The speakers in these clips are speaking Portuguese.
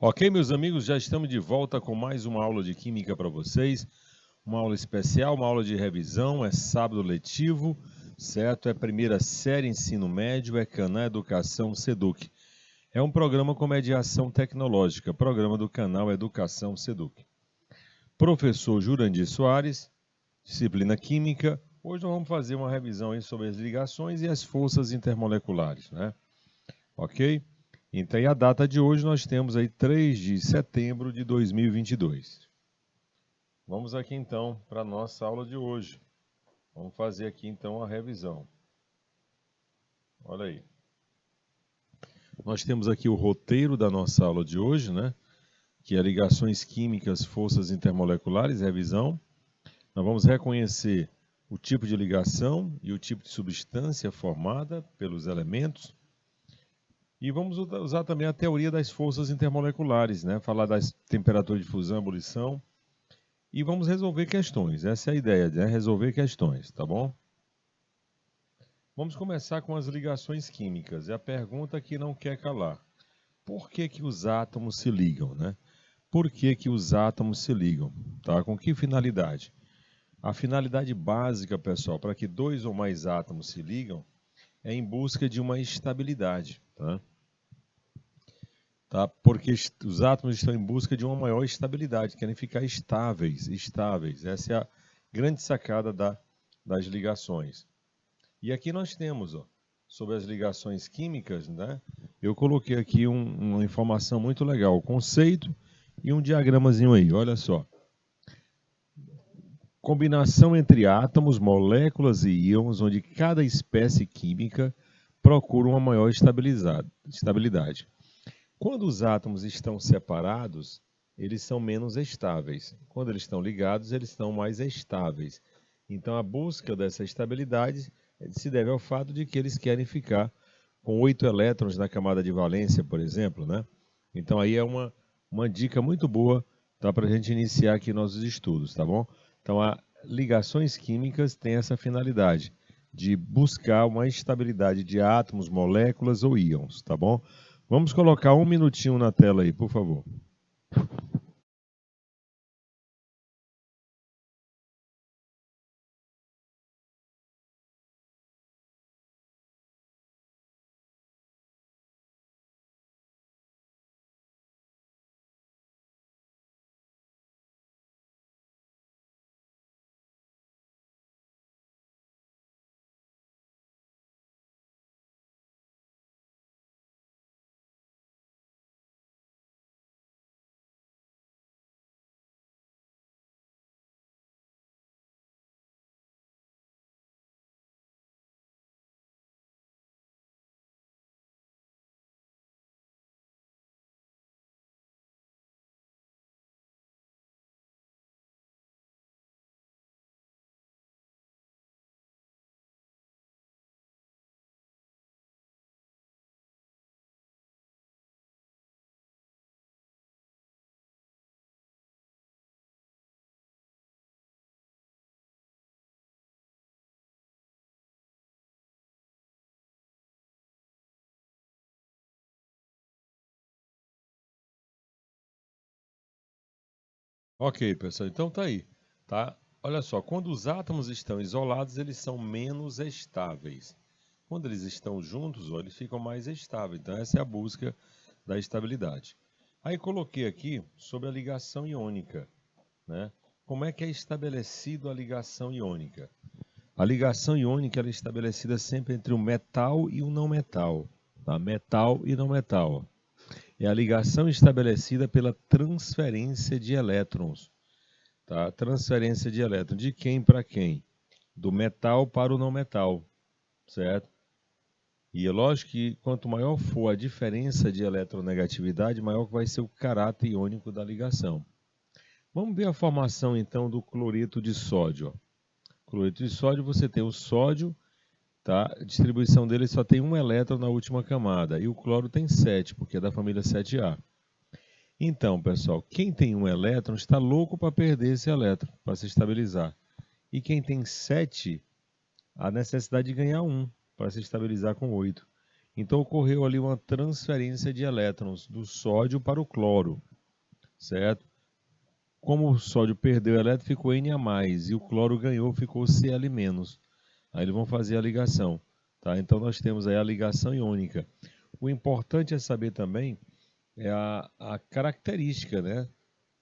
Ok, meus amigos, já estamos de volta com mais uma aula de Química para vocês. Uma aula especial, uma aula de revisão, é sábado letivo, certo? É primeira série ensino médio, é Canal Educação Seduc. É um programa com mediação tecnológica, programa do canal Educação Seduc. Professor Jurandir Soares, disciplina Química. Hoje nós vamos fazer uma revisão aí sobre as ligações e as forças intermoleculares, né? Ok? Então, e a data de hoje nós temos aí 3 de setembro de 2022. Vamos aqui então para a nossa aula de hoje. Vamos fazer aqui então a revisão. Olha aí. Nós temos aqui o roteiro da nossa aula de hoje, né? Que é ligações químicas, forças intermoleculares, revisão. Nós vamos reconhecer o tipo de ligação e o tipo de substância formada pelos elementos. E vamos usar também a teoria das forças intermoleculares, né? Falar das temperaturas de fusão e ebulição. E vamos resolver questões. Essa é a ideia, né? Resolver questões, tá bom? Vamos começar com as ligações químicas. É a pergunta que não quer calar. Por que que os átomos se ligam, né? Por que que os átomos se ligam? Tá? Com que finalidade? A finalidade básica, pessoal, para que dois ou mais átomos se ligam é em busca de uma estabilidade, tá? Porque os átomos estão em busca de uma maior estabilidade, querem ficar estáveis. Essa é a grande sacada das ligações. E aqui nós temos, ó, sobre as ligações químicas, né? Eu coloquei aqui uma informação muito legal, o conceito e um diagramazinho aí, olha só. Combinação entre átomos, moléculas e íons, onde cada espécie química procura uma maior estabilidade. Quando os átomos estão separados, eles são menos estáveis. Quando eles estão ligados, eles estão mais estáveis. Então, a busca dessa estabilidade se deve ao fato de que eles querem ficar com 8 elétrons na camada de valência, por exemplo, né? Então, aí é uma dica muito boa, tá, para a gente iniciar aqui nossos estudos, tá bom? Então, as ligações químicas têm essa finalidade de buscar uma estabilidade de átomos, moléculas ou íons, tá bom? Vamos colocar um minutinho na tela aí, por favor. Ok, pessoal, então tá aí, tá? Olha só, quando os átomos estão isolados, eles são menos estáveis. Quando eles estão juntos, ó, eles ficam mais estáveis. Então, essa é a busca da estabilidade. Aí coloquei aqui sobre a ligação iônica, né? Como é que é estabelecido a ligação iônica? A ligação iônica ela é estabelecida sempre entre o metal e o não metal, tá? Metal e não metal. É a ligação estabelecida pela transferência de elétrons, tá? Transferência de elétrons de quem para quem? Do metal para o não metal, certo? E é lógico que quanto maior for a diferença de eletronegatividade, maior vai ser o caráter iônico da ligação. Vamos ver a formação então do cloreto de sódio. Cloreto de sódio, você tem o sódio, tá? A distribuição dele só tem um elétron na última camada, e o cloro tem 7, porque é da família 7A. Então, pessoal, quem tem um elétron está louco para perder esse elétron, para se estabilizar. E quem tem 7, a necessidade de ganhar um, para se estabilizar com 8. Então ocorreu ali uma transferência de elétrons do sódio para o cloro, certo? Como o sódio perdeu elétron, ficou Na+, e o cloro ganhou, ficou Cl-. Aí eles vão fazer a ligação, tá? Então nós temos aí a ligação iônica. O importante é saber também a característica, né,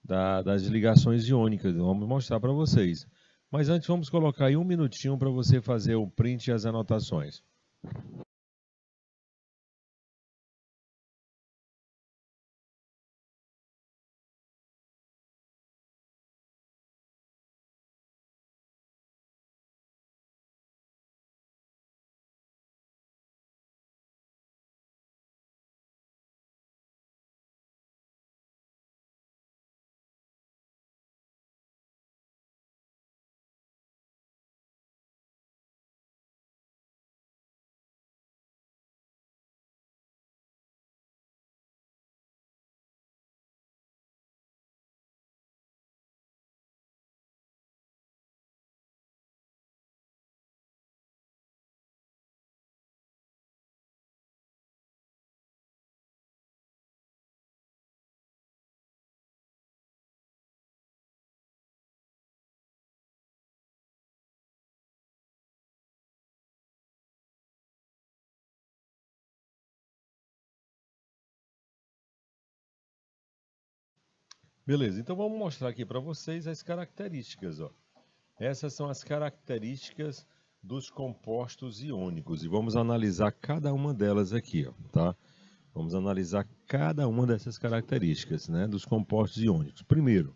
das ligações iônicas. Vamos mostrar para vocês. Mas antes vamos colocar aí um minutinho para você fazer o print e as anotações. Beleza, então vamos mostrar aqui para vocês as características, ó. Essas são as características dos compostos iônicos e vamos analisar cada uma delas aqui, ó, tá? Vamos analisar cada uma dessas características, né, dos compostos iônicos. Primeiro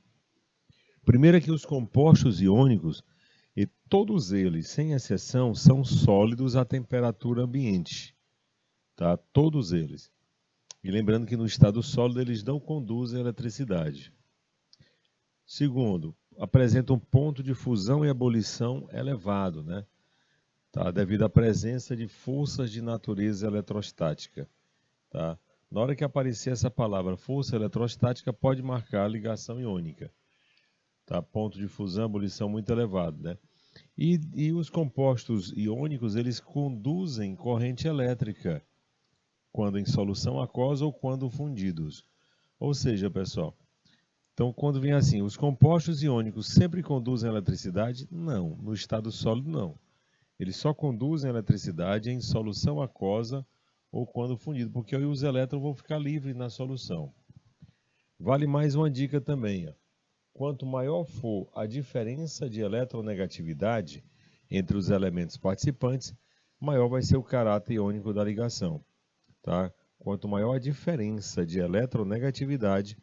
é que os compostos iônicos, e todos eles, sem exceção, são sólidos à temperatura ambiente, tá? Todos eles. E lembrando que no estado sólido eles não conduzem eletricidade. Segundo, apresenta um ponto de fusão e ebulição elevado, né? Tá? Devido à presença de forças de natureza eletrostática. Tá? Na hora que aparecer essa palavra força eletrostática, pode marcar a ligação iônica. Tá? Ponto de fusão, ebulição muito elevado, né? E os compostos iônicos, eles conduzem corrente elétrica quando em solução aquosa ou quando fundidos. Ou seja, pessoal, então quando vem assim, os compostos iônicos sempre conduzem eletricidade? Não, no estado sólido não. Eles só conduzem eletricidade em solução aquosa ou quando fundido, porque aí os elétrons vão ficar livres na solução. Vale mais uma dica também, ó. Quanto maior for a diferença de eletronegatividade entre os elementos participantes, maior vai ser o caráter iônico da ligação. Tá? Quanto maior a diferença de eletronegatividade,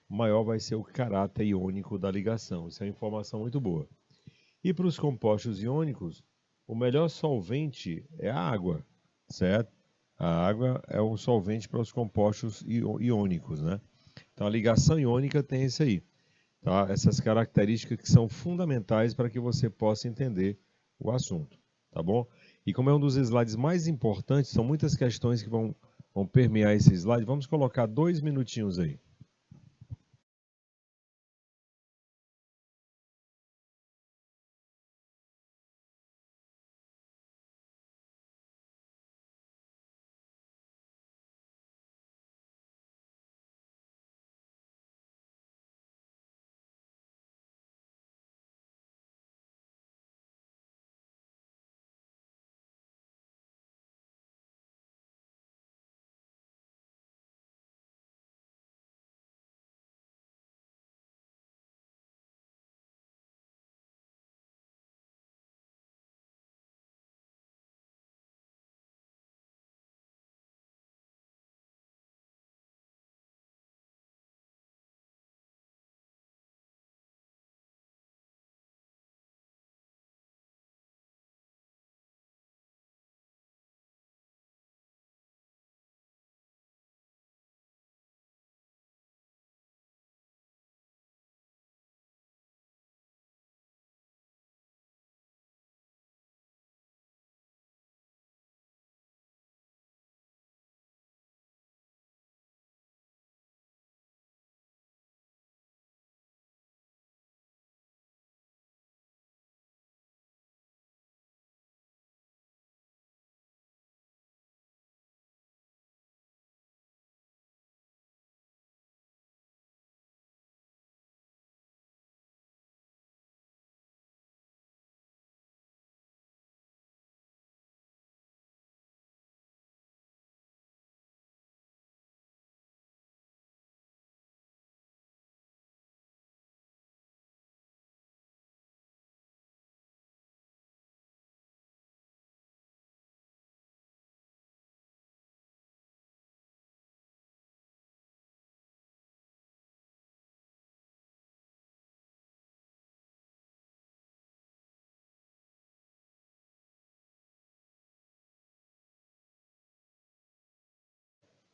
maior vai ser o caráter iônico da ligação. Isso é uma informação muito boa. E para os compostos iônicos, o melhor solvente é a água, certo? A água é um solvente para os compostos iônicos, né? Então a ligação iônica tem isso aí. Tá? Essas características que são fundamentais para que você possa entender o assunto, tá bom? E como é um dos slides mais importantes, são muitas questões que vão permear esse slide, vamos colocar 2 minutinhos aí.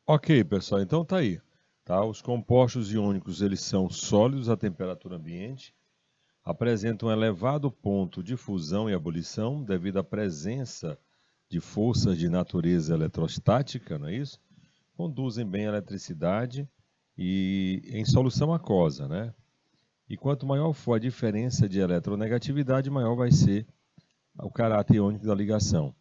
Ok, pessoal, então tá aí. Tá? Os compostos iônicos eles são sólidos à temperatura ambiente, apresentam um elevado ponto de fusão e ebulição devido à presença de forças de natureza eletrostática, não é isso? Conduzem bem a eletricidade e em solução aquosa, né? E quanto maior for a diferença de eletronegatividade, maior vai ser o caráter iônico da ligação.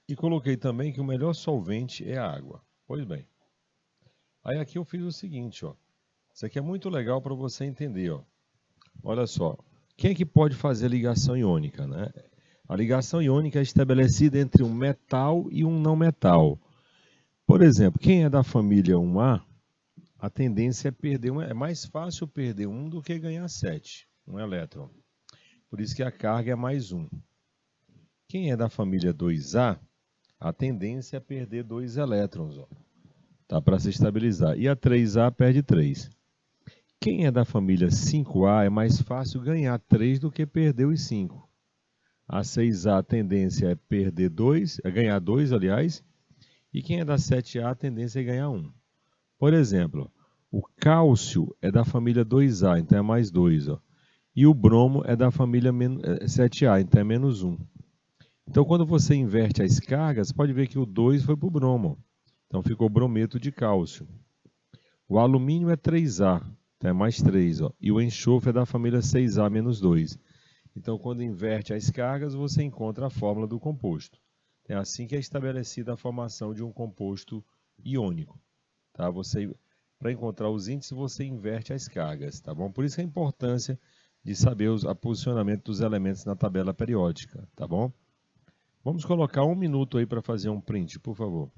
E coloquei também que o melhor solvente é a água. Pois bem, aí aqui eu fiz o seguinte, ó. Isso aqui é muito legal para você entender, ó. Olha só, quem é que pode fazer a ligação iônica, né? A ligação iônica é estabelecida entre um metal e um não metal. Por exemplo, quem é da família 1A, a tendência é perder é mais fácil perder um do que ganhar 7, um elétron. Por isso que a carga é mais um. Quem é da família 2A, a tendência é perder 2 elétrons, ó. Tá, para se estabilizar. E a 3A perde 3. Quem é da família 5A é mais fácil ganhar 3 do que perder os 5. A 6A a tendência é perder 2, é ganhar 2, aliás. E quem é da 7A a tendência é ganhar 1. Por exemplo, o cálcio é da família 2A, então é mais 2. Ó. E o bromo é da família 7A, então é menos 1. Então, quando você inverte as cargas, pode ver que o 2 foi para o bromo. Então, ficou brometo de cálcio. O alumínio é 3A, então é mais 3. Ó. E o enxofre é da família 6A menos 2. Então, quando inverte as cargas, você encontra a fórmula do composto. É assim que é estabelecida a formação de um composto iônico. Tá? Para encontrar os índices, você inverte as cargas. Tá bom? Por isso que a importância de saber o posicionamento dos elementos na tabela periódica. Tá bom? Vamos colocar 1 minuto aí para fazer um print, por favor.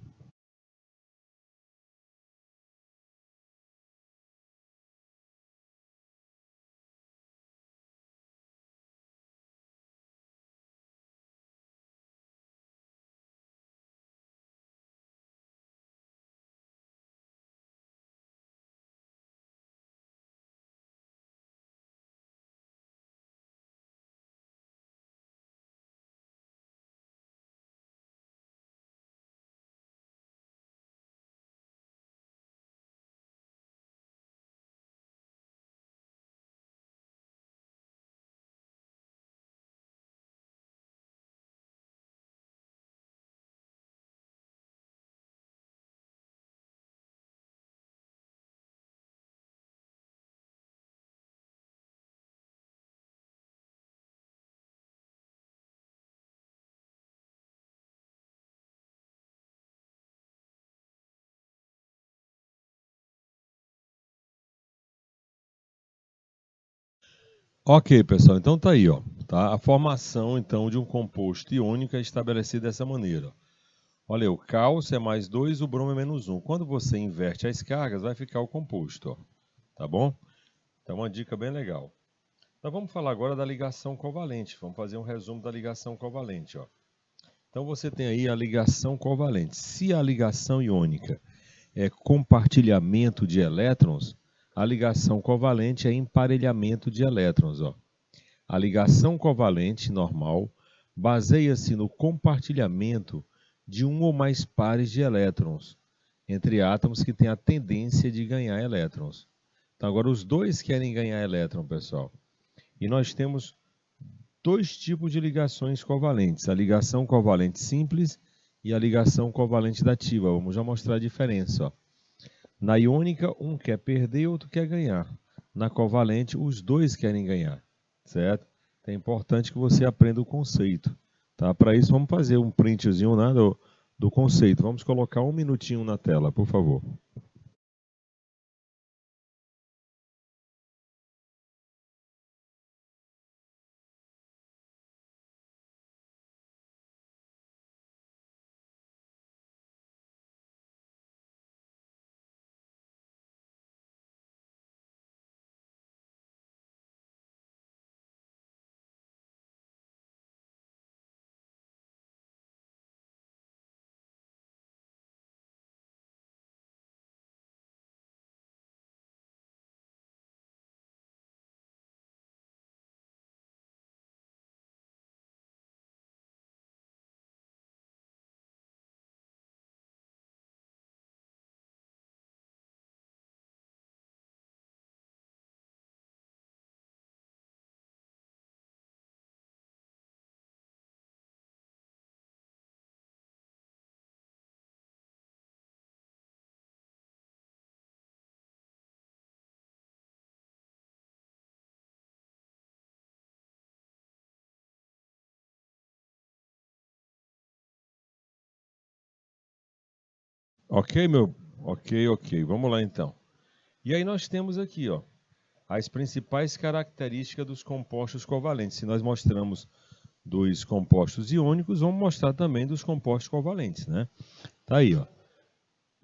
Ok, pessoal, então tá aí, ó. Tá? A formação então de um composto iônico é estabelecida dessa maneira. Olha aí, o cálcio é mais 2, o bromo é menos 1. Quando você inverte as cargas, vai ficar o composto, ó. Tá bom? Então, uma dica bem legal. Então, vamos falar agora da ligação covalente. Vamos fazer um resumo da ligação covalente, ó. Então, você tem aí a ligação covalente. Se a ligação iônica é compartilhamento de elétrons, a ligação covalente é emparelhamento de elétrons, ó. A ligação covalente normal baseia-se no compartilhamento de um ou mais pares de elétrons entre átomos que têm a tendência de ganhar elétrons. Então, agora os dois querem ganhar elétron, pessoal. E nós temos dois tipos de ligações covalentes: a ligação covalente simples e a ligação covalente dativa. Vamos já mostrar a diferença. Ó. Na iônica, um quer perder e outro quer ganhar. Na covalente, os dois querem ganhar, certo? Então, é importante que você aprenda o conceito. Tá? Para isso, vamos fazer um printzinho, né, do conceito. Vamos colocar 1 minutinho na tela, por favor. Ok, meu? Ok, ok. Vamos lá então. E aí nós temos aqui, ó, as principais características dos compostos covalentes. Se nós mostramos dos compostos iônicos, vamos mostrar também dos compostos covalentes, né? Tá aí, ó.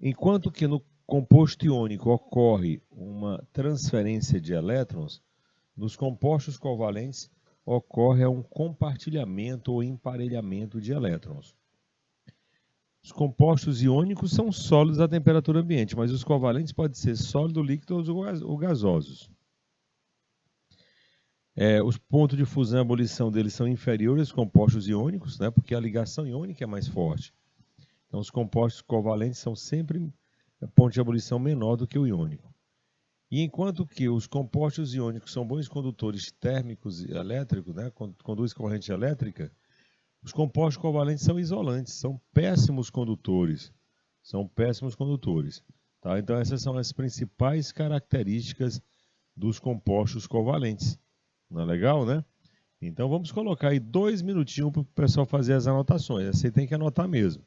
Enquanto que no composto iônico ocorre uma transferência de elétrons, nos compostos covalentes ocorre um compartilhamento ou emparelhamento de elétrons. Os compostos iônicos são sólidos à temperatura ambiente, mas os covalentes podem ser sólido, líquido ou gasosos. Os pontos de fusão e ebulição deles são inferiores aos compostos iônicos, né, porque a ligação iônica é mais forte. Então, os compostos covalentes são sempre ponto de ebulição menor do que o iônico. E enquanto que os compostos iônicos são bons condutores térmicos e elétricos, né, conduzem corrente elétrica, os compostos covalentes são isolantes, são péssimos condutores. São péssimos condutores. Tá? Então, essas são as principais características dos compostos covalentes. Não é legal, né? Então, vamos colocar aí 2 minutinhos para o pessoal fazer as anotações. Você tem que anotar mesmo.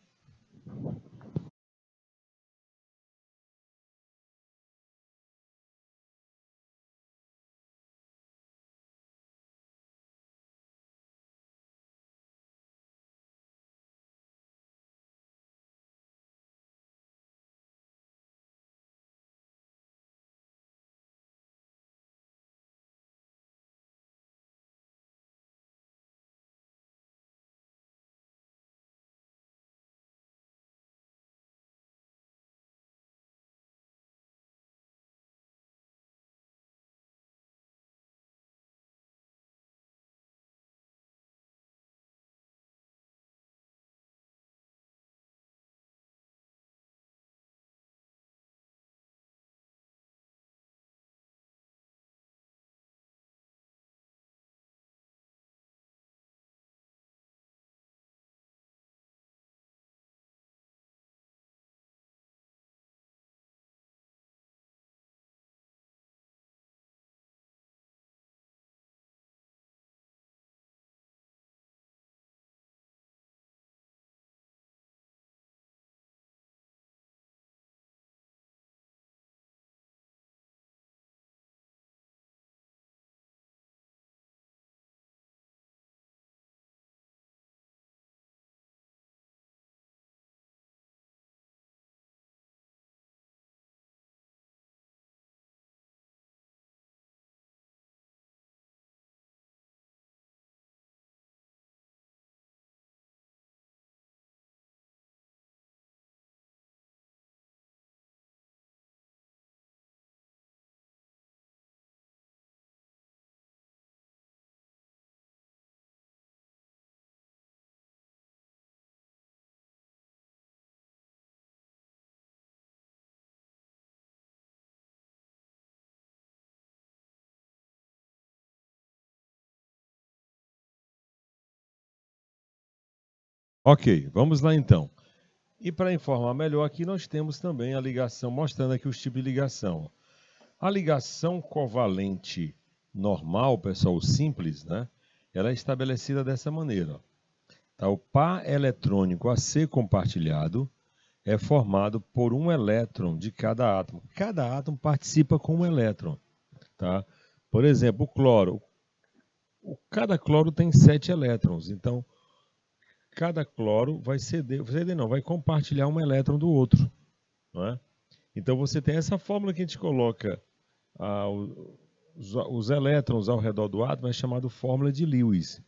Ok, vamos lá então. E para informar melhor, aqui nós temos também a ligação, mostrando aqui os tipos de ligação. A ligação covalente normal, pessoal, simples, né? Ela é estabelecida dessa maneira. Tá? O par eletrônico a ser compartilhado é formado por um elétron de cada átomo. Cada átomo participa com um elétron. Tá? Por exemplo, o cloro. Cada cloro tem 7 elétrons. Então, cada cloro vai compartilhar um elétron do outro. Não é? Então, você tem essa fórmula que a gente coloca os elétrons ao redor do átomo, é chamado fórmula de Lewis.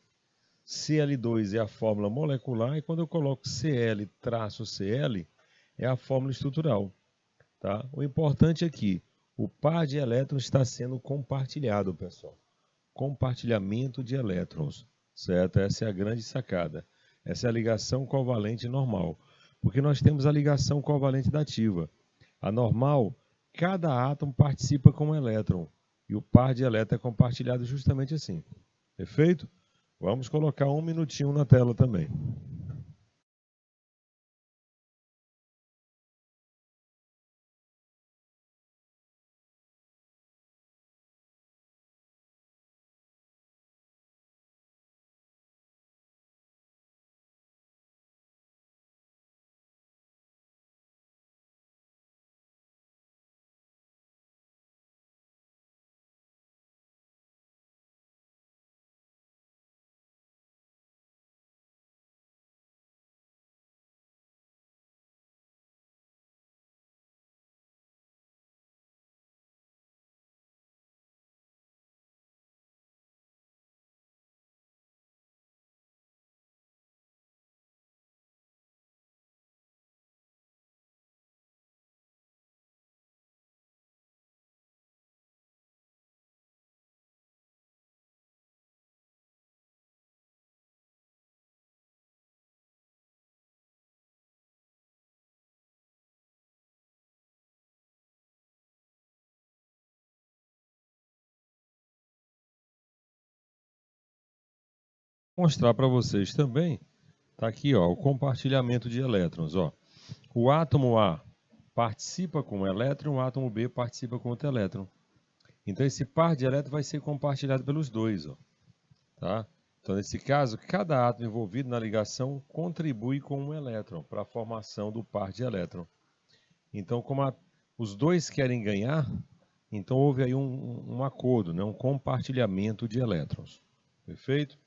Cl2 é a fórmula molecular e quando eu coloco Cl-Cl é a fórmula estrutural. Tá? O importante é que o par de elétrons está sendo compartilhado, pessoal. Compartilhamento de elétrons, certo? Essa é a grande sacada. Essa é a ligação covalente normal, porque nós temos a ligação covalente dativa. A normal, cada átomo participa com um elétron e o par de elétrons é compartilhado justamente assim. Perfeito? Vamos colocar 1 minutinho na tela também. mostrar para vocês também, tá aqui, ó, o compartilhamento de elétrons, ó. O átomo A participa com um elétron, o átomo B participa com outro elétron. Então esse par de elétrons vai ser compartilhado pelos dois, ó, tá? Então nesse caso, cada átomo envolvido na ligação contribui com um elétron para a formação do par de elétron. Então como os dois querem ganhar, então houve aí um acordo, né? Um compartilhamento de elétrons. Perfeito?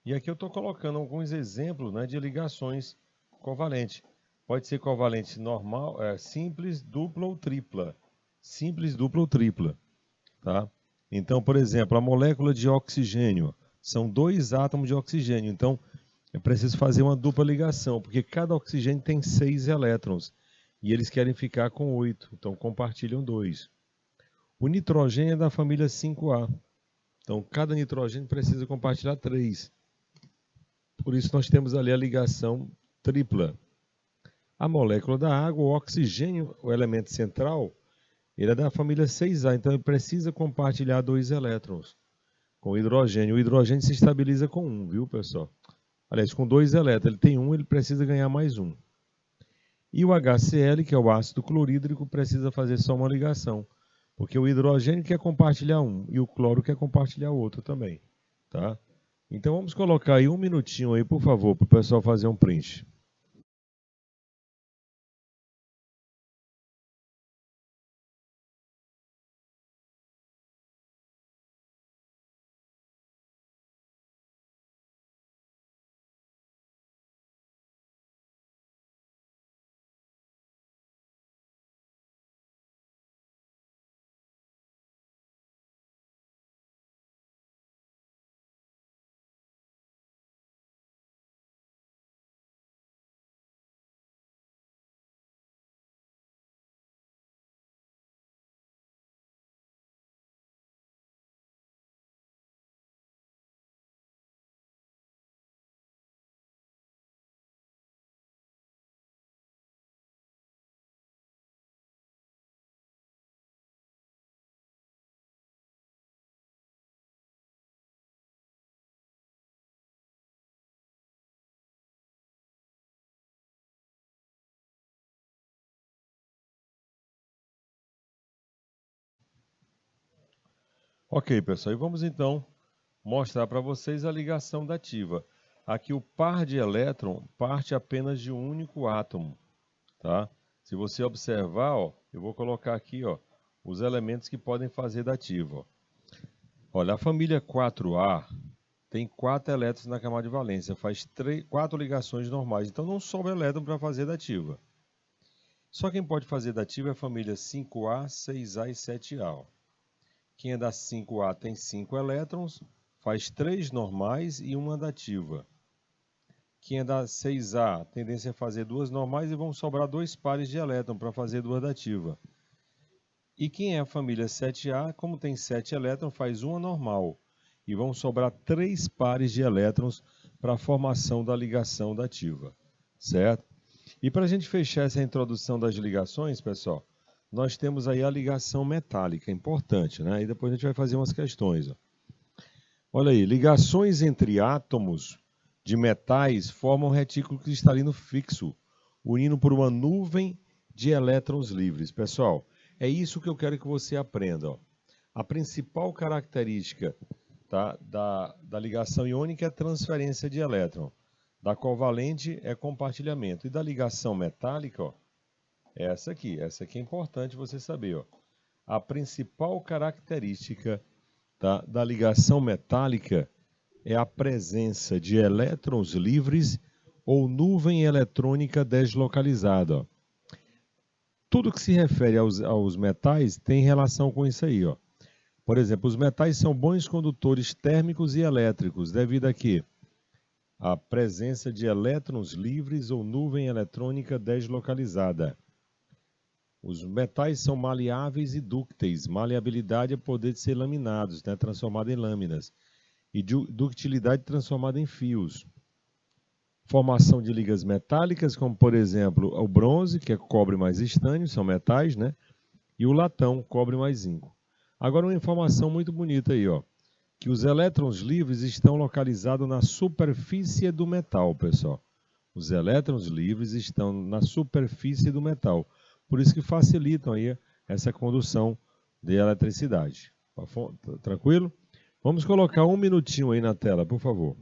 E aqui eu estou colocando alguns exemplos, né, de ligações covalentes. Pode ser covalente normal, simples, dupla ou tripla. Simples, dupla ou tripla. Tá? Então, por exemplo, a molécula de oxigênio. São 2 átomos de oxigênio. Então, é preciso fazer uma dupla ligação, porque cada oxigênio tem 6 elétrons. E eles querem ficar com 8. Então, compartilham 2. O nitrogênio é da família 5A. Então, cada nitrogênio precisa compartilhar 3. Por isso nós temos ali a ligação tripla. A molécula da água, o oxigênio, o elemento central, ele é da família 6A, então ele precisa compartilhar 2 elétrons com o hidrogênio. O hidrogênio se estabiliza com 1, viu, pessoal? Aliás, com 2 elétrons, ele tem 1, ele precisa ganhar mais 1. E o HCl, que é o ácido clorídrico, precisa fazer só uma ligação, porque o hidrogênio quer compartilhar 1 e o cloro quer compartilhar outro também, tá? Então vamos colocar aí um minutinho aí, por favor, para o pessoal fazer um print. Ok, pessoal, e vamos então mostrar para vocês a ligação dativa. Aqui o par de elétron parte apenas de um único átomo, tá? Se você observar, ó, eu vou colocar aqui, ó, os elementos que podem fazer dativa. Ó. Olha, a família 4A tem 4 elétrons na camada de valência, faz 4 ligações normais, então não sobra elétron para fazer dativa. Só quem pode fazer dativa é a família 5A, 6A e 7A. Ó. Quem é da 5A tem 5 elétrons, faz 3 normais e uma dativa. Quem é da 6A, tendência a fazer 2 normais e vão sobrar 2 pares de elétrons para fazer 2 dativas. E quem é a família 7A, como tem 7 elétrons, faz uma normal. E vão sobrar 3 pares de elétrons para a formação da ligação dativa. Certo? E para a gente fechar essa introdução das ligações, pessoal, nós temos aí a ligação metálica, importante, né? E depois a gente vai fazer umas questões. Ó. Olha aí, ligações entre átomos de metais formam um retículo cristalino fixo, unindo por uma nuvem de elétrons livres. Pessoal, é isso que eu quero que você aprenda. Ó. A principal característica da ligação iônica é transferência de elétron. Da covalente é compartilhamento. E da ligação metálica, ó, essa aqui é importante você saber. Ó. A principal característica da ligação metálica é a presença de elétrons livres ou nuvem eletrônica deslocalizada. Ó. Tudo que se refere aos metais tem relação com isso aí. Ó. Por exemplo, os metais são bons condutores térmicos e elétricos, devido a quê? A presença de elétrons livres ou nuvem eletrônica deslocalizada. Os metais são maleáveis e dúcteis. Maleabilidade é poder de ser laminados, né, transformado em lâminas. E ductilidade transformada em fios. Formação de ligas metálicas, como por exemplo o bronze, que é cobre mais estânio, são metais, né? E o latão, cobre mais zinco. Agora uma informação muito bonita aí, ó. que os elétrons livres estão localizados na superfície do metal, pessoal. Os elétrons livres estão na superfície do metal. Por isso que facilitam aí essa condução de eletricidade. Tranquilo? Vamos colocar um minutinho aí na tela, por favor.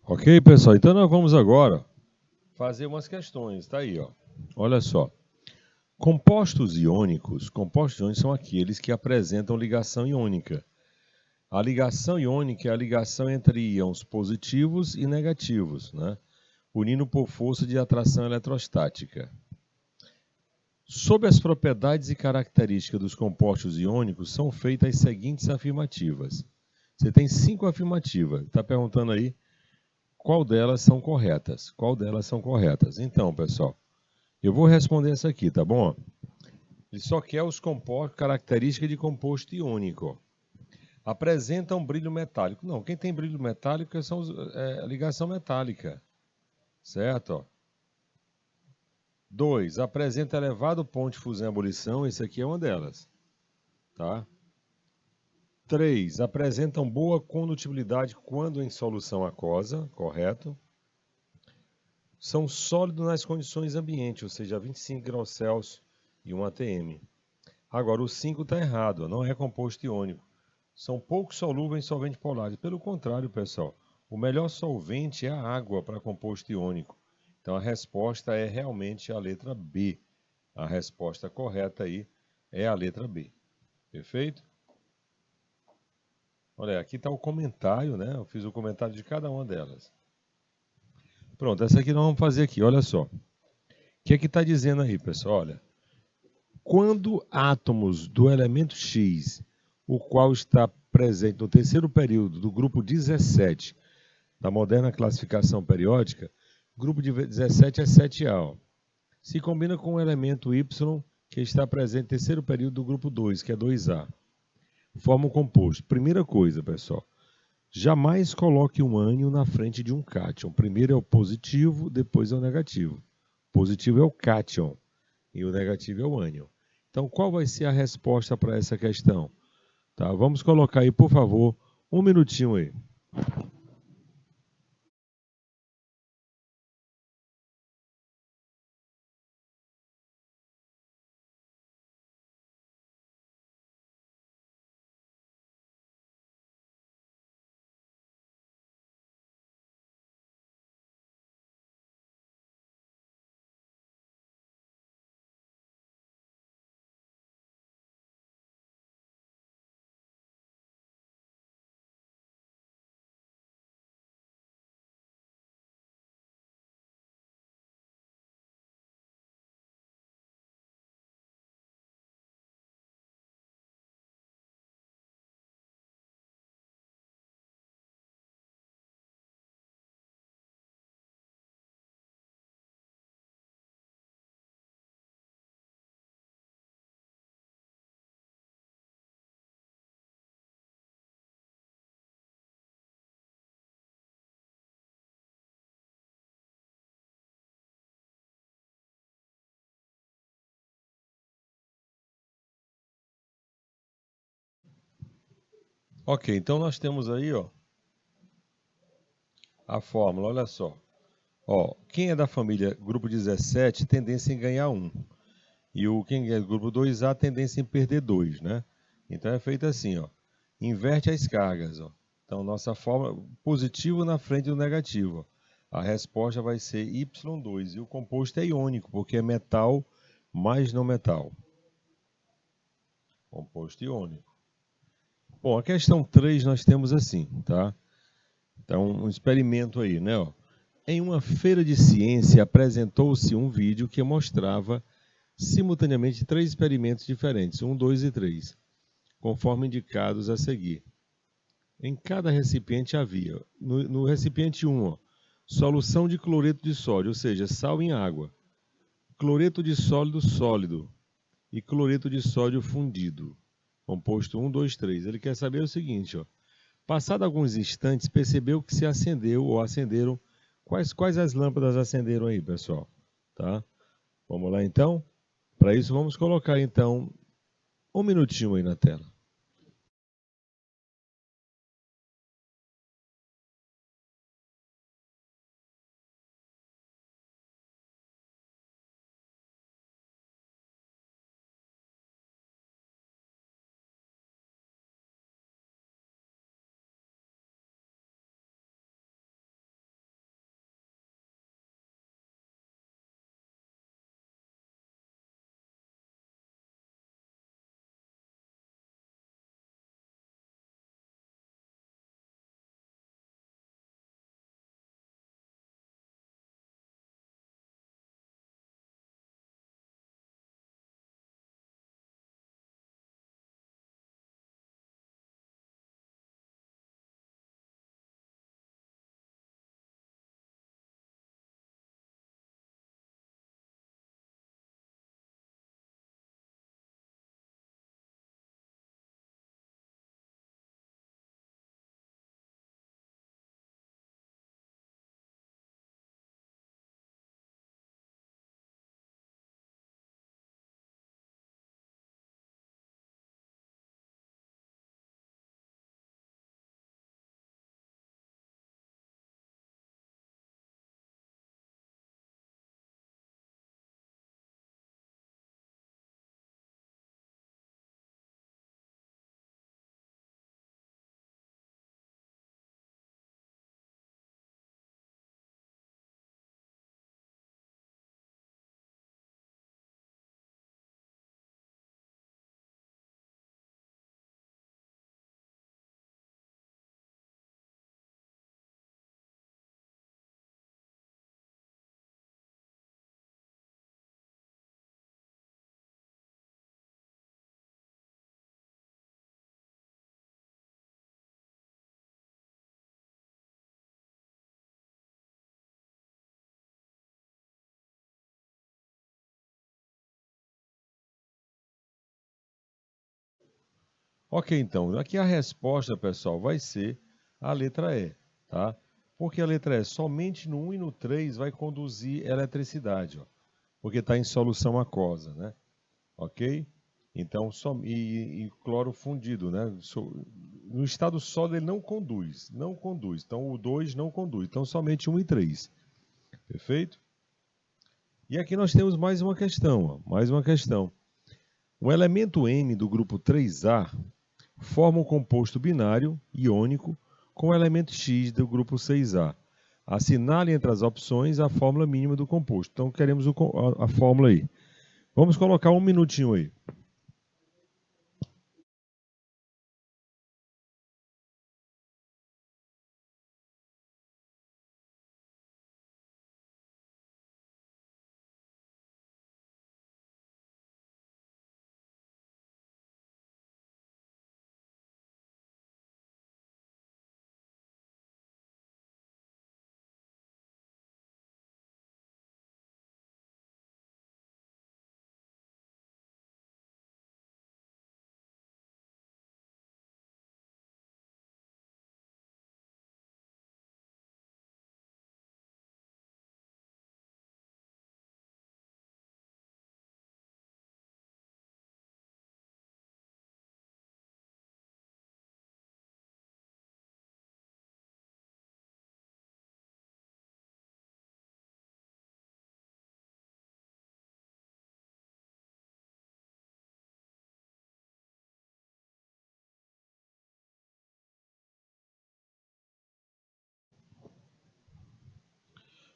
Ok, pessoal? Então nós vamos agora fazer umas questões. Tá aí, ó. Olha só. Compostos iônicos são aqueles que apresentam ligação iônica. A ligação iônica é a ligação entre íons positivos e negativos, né? Unindo por força de atração eletrostática. Sob as propriedades e características dos compostos iônicos, são feitas as seguintes afirmativas. Você tem 5 afirmativas. Está perguntando aí qual delas são corretas. Qual delas são corretas? Então, pessoal, eu vou responder essa aqui, tá bom? Ele só quer os compostos, características de composto iônico. Apresenta um brilho metálico. Não, quem tem brilho metálico são a ligação metálica. Certo? 2. Apresenta elevado ponto de fusão e ebulição. Esse aqui é uma delas. Tá? 3. Apresentam boa condutibilidade quando em solução aquosa. Correto? São sólidos nas condições ambientes, ou seja, 25 graus Celsius e 1 atm. Agora, o 5 está errado, não é composto iônico. São pouco solúveis em solventes polares. Pelo contrário, pessoal, o melhor solvente é a água para composto iônico. Então, a resposta é realmente a letra B. A resposta correta aí é a letra B. Perfeito? Olha, aqui está o comentário, né? Eu fiz o comentário de cada uma delas. Pronto, essa aqui nós vamos fazer aqui, olha só. O que é que está dizendo aí, pessoal? Olha, quando átomos do elemento X, o qual está presente no terceiro período do grupo 17 da moderna classificação periódica, o grupo de 17 é 7A. Ó. Se combina com o elemento Y, que está presente no terceiro período do grupo 2, que é 2A. Forma um composto. Primeira coisa, pessoal, jamais coloque um ânion na frente de um cátion. Primeiro é o positivo, depois é o negativo. O positivo é o cátion e o negativo é o ânion. Então, qual vai ser a resposta para essa questão? Tá, vamos colocar aí, por favor, um minutinho aí. Ok, então nós temos aí, ó, a fórmula, olha só. Ó, quem é da família grupo 17, tendência em ganhar um. E quem é do grupo 2A, tendência em perder dois, né? Então é feito assim, ó. Inverte as cargas, ó. Então nossa forma positivo na frente do negativo, ó. A resposta vai ser Y2 e o composto é iônico, porque é metal mais não metal. Composto iônico. Bom, a questão 3 nós temos assim, tá? Então, um experimento aí, né? Ó. Em uma feira de ciência, apresentou-se um vídeo que mostrava simultaneamente três experimentos diferentes, 1, 2 e 3, conforme indicados a seguir. Em cada recipiente havia, no recipiente 1, ó, solução de cloreto de sódio, ou seja, sal em água, cloreto de sólido sólido e cloreto de sódio fundido, composto 1, 2, 3. Ele quer saber o seguinte, ó. Passado alguns instantes, percebeu que se acendeu ou acenderam. Quais as lâmpadas acenderam aí, pessoal? Tá? Vamos lá então? Para isso, vamos colocar então um minutinho aí na tela. Ok, então, aqui a resposta, pessoal, vai ser a letra E, tá? Porque a letra E, somente no 1 e no 3 vai conduzir eletricidade, ó, porque está em solução aquosa, né? Ok? Então, e cloro fundido, né? No estado sólido ele não conduz, não conduz. Então, o 2 não conduz. Então, somente 1 e 3. Perfeito? E aqui nós temos mais uma questão, ó, mais uma questão. O elemento M do grupo 3A forma um composto binário, iônico, com o elemento X do grupo 6A. Assinale entre as opções a fórmula mínima do composto. Então, queremos a fórmula aí. Vamos colocar um minutinho aí.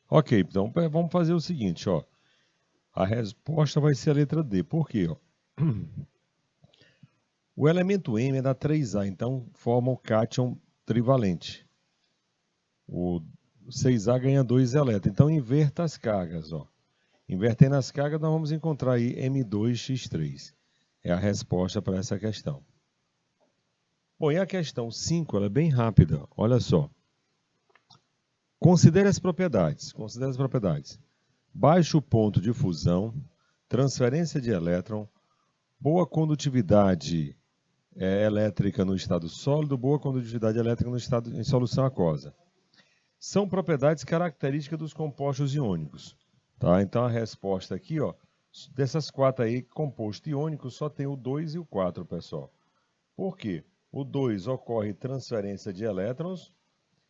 Ok, então vamos fazer o seguinte, ó. A resposta vai ser a letra D. Por quê? Ó? O elemento M é da 3A, então forma o cátion trivalente. O 6A ganha 2 elétrons. Então inverta as cargas, ó. Invertendo as cargas, nós vamos encontrar aí M2x3. É a resposta para essa questão. Bom, e a questão 5, ela é bem rápida. Olha só. Considere as propriedades. Considere as propriedades. Baixo ponto de fusão, transferência de elétron, boa condutividade elétrica no estado sólido, boa condutividade elétrica no estado em solução aquosa. São propriedades características dos compostos iônicos. Tá? Então a resposta aqui, ó, dessas 4 aí, composto iônico, só tem o 2 e o 4, pessoal. Por quê? O 2 ocorre transferência de elétrons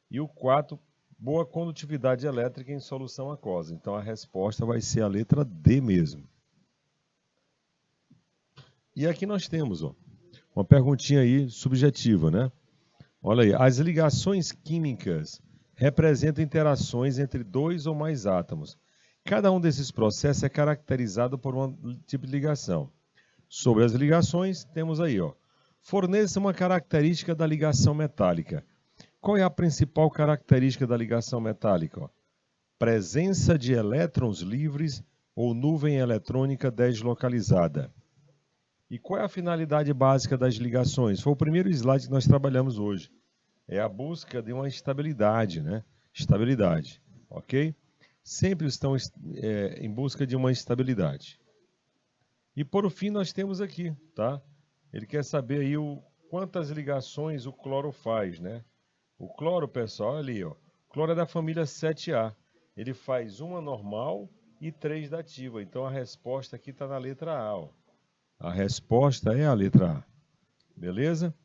e o 4, boa condutividade elétrica em solução aquosa. Então a resposta vai ser a letra D mesmo. E aqui nós temos, ó, uma perguntinha aí subjetiva, né? Olha aí, as ligações químicas representam interações entre 2 ou mais átomos. Cada um desses processos é caracterizado por um tipo de ligação. Sobre as ligações, temos aí, ó, forneça uma característica da ligação metálica. Qual é a principal característica da ligação metálica? Ó? Presença de elétrons livres ou nuvem eletrônica deslocalizada. E qual é a finalidade básica das ligações? Foi o primeiro slide que nós trabalhamos hoje. É a busca de uma estabilidade, né? Estabilidade, ok? Sempre estão em busca de uma estabilidade. E por fim nós temos aqui, tá? Ele quer saber aí quantas ligações o cloro faz, né? O cloro, pessoal, ali, ó. O cloro é da família 7A. Ele faz uma normal e 3 da ativa. Então a resposta aqui está na letra A, ó. A resposta é a letra A. Beleza?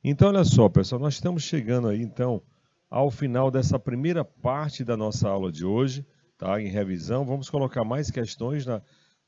Então, olha só, pessoal, nós estamos chegando aí, então, ao final dessa primeira parte da nossa aula de hoje, tá? Em revisão. Vamos colocar mais questões, vamos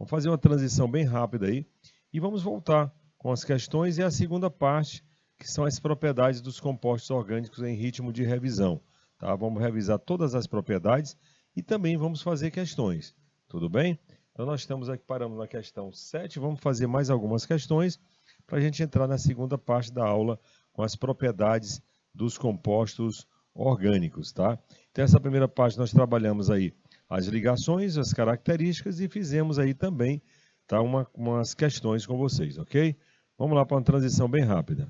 fazer uma transição bem rápida aí e vamos voltar com as questões e a segunda parte, que são as propriedades dos compostos orgânicos em ritmo de revisão, tá? Vamos revisar todas as propriedades e também vamos fazer questões, tudo bem? Então, nós estamos aqui, paramos na questão 7, vamos fazer mais algumas questões para a gente entrar na segunda parte da aula com as propriedades dos compostos orgânicos, tá? Então, essa primeira parte nós trabalhamos aí as ligações, as características e fizemos aí também, tá, umas questões com vocês, ok? Vamos lá para uma transição bem rápida.